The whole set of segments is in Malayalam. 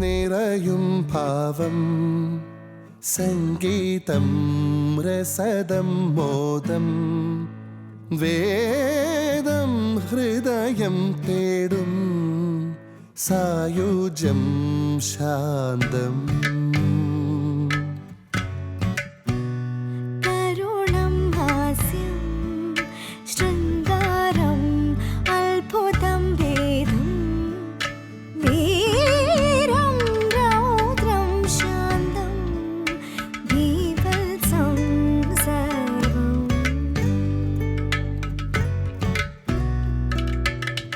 നിറയും ഭാവം സംഗീതം രസദം മോദം വേദം ഹൃദയം തേടും സായുജ്യം ശാന്തം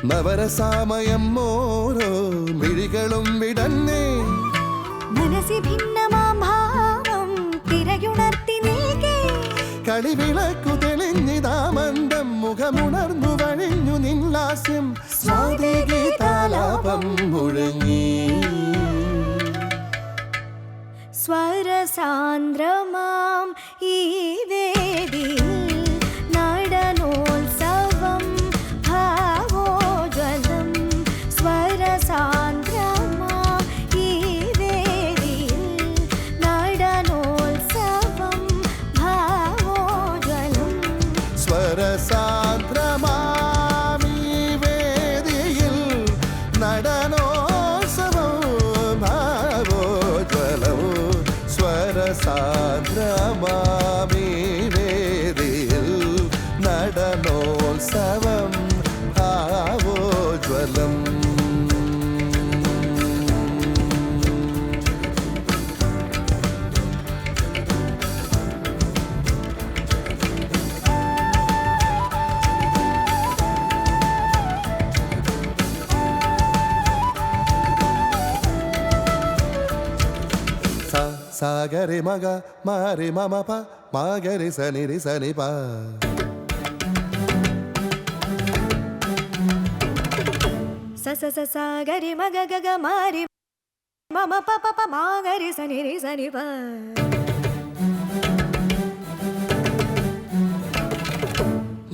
നവരസാമയം ഓരോ മിഴികളും വിടന്നേ മനസ്സി ഭിന്നമാം ഭാവം തിരയുണർത്തി നീക്കേ കളിവിളക്കു തെളിഞ്ഞിതാമന്ദം മുഖമുണർന്നു വഴിഞ്ഞു നിൻലാസ്യം സ്വാതിഗീതാലാപം മുഴങ്ങി സ്വരസാന്ദ്രമാം ഈ വേദിയിൽ നടനോത്സവം ഭാവോജ്വലം സ്വരസാന്ദ്രമാം ഈ വേദിയിൽ നടനോത്സവം ഭാവോജ്വലം സ്വരസാന്ദ്രമാം ഈ വേദിയിൽ നടനോത്സവം ഭാവോജ്വലം സ്വരസാന്ദ്രമാമീ വേദിയിൽ നടനോത്സവം ഭാവോജ്വലം സാഗരി മഗ മാരി മമ പ മാഗരി സനി സനി പ സാഗരി മഗ ഗഗ മാരി മമ പ പ പ മാഗരി സനി സനി പ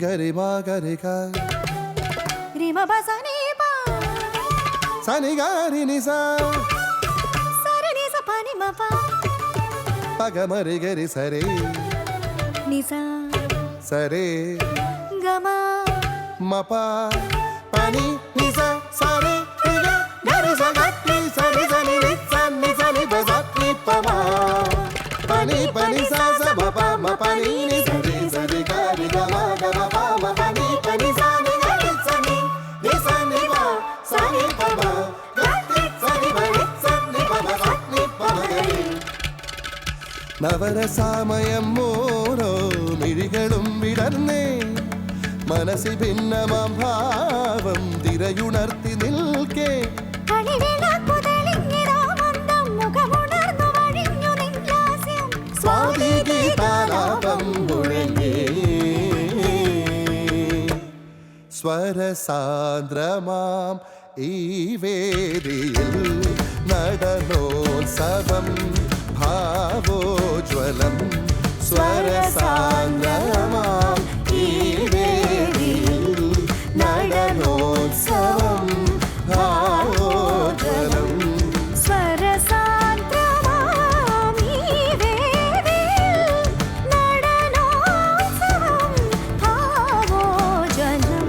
ഗരി മാ ഗരി ക രി മ പ സനി പ സനി ഗരി നി സ സരി സ പ നി മ പ പഗ മരി ഗരി സരി നി സ സരി ഗ മ മ പ പനി നി സ സരി നി ഗ ഗരി സ ഗി സനി സനി നി സ നി സനി പ സ നി പ മ പനി പനി സ സ മ പ മ പനി നി സരി സരി ഗരി ഗ മ ഗ മ പ മ പനി പനി സ നി ഗരി സ നി നി സ നി പ സ നി പ മ ഗരി സ നി പ നി സ നി പ മ സ നി പ മ ഗരി നവരസാമയം ഓരോ മിഴികളും വിടർന്നേ മനസ്സി ഭിന്നമാം ഭാവം തിരയുണർത്തി നിൽക്കേ സ്വാതിഗീതാലാപം മുഴങ്ങി സ്വരസാന്ദ്രമാം ഈ വേദിയിൽ നടനോത്സവം ഭാവോജ്വലം സ്വരസാന്ദ്രമാം ഈ വേദിയിൽ നടനോത്സവം ഭാവോജ്വലം സ്വരസാന്ദ്രമാം ഈ വേദിയിൽ നടനോത്സവം ഭാവോജ്വലം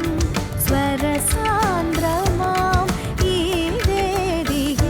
സ്വരസാന്ദ്രമാം ഈ വേദിയിൽ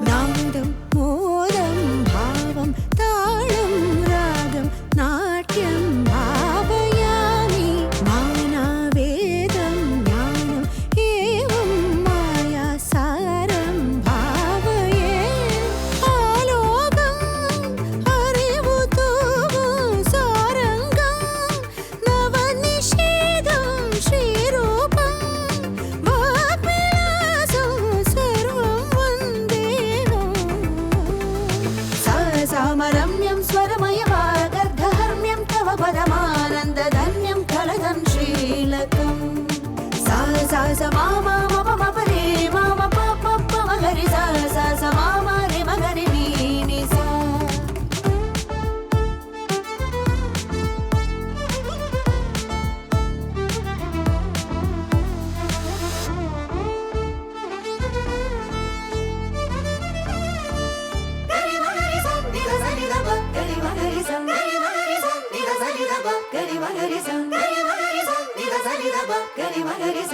നാദം മോദം ഭാവം താളം രാഗം നാട്യം ഭാവയാമി മാനാവേദം ജ്ഞാനം ഏവം മായാസാരം ഭാവയേ ആലോകം അറിവു തൂവും സാരംഗം നവനിഷേധം ശ്രീരൂപം വാഗ്വിലാസം സർവം വന്ദേഹം സാമരമ്യം സ്വരമയവാഗർദ്ധഹർമ്മ്യം തവ പദമാനന്ദധന്യം കലദം ശ്രീലകം సా మా మా మ ప మ ప రే మా మ ప ప ప మ గ రి సా సా మా మా రే మ గ రి ని ని సా గరి మ గరి సా ని ద స ని ద ప గరి మ గరి సా గరి మ గరి సా ని ద స ని ద ప గరి మ గరి సా గరి మ గరి సా ని ద స ని ద ప గరి మ గరి సా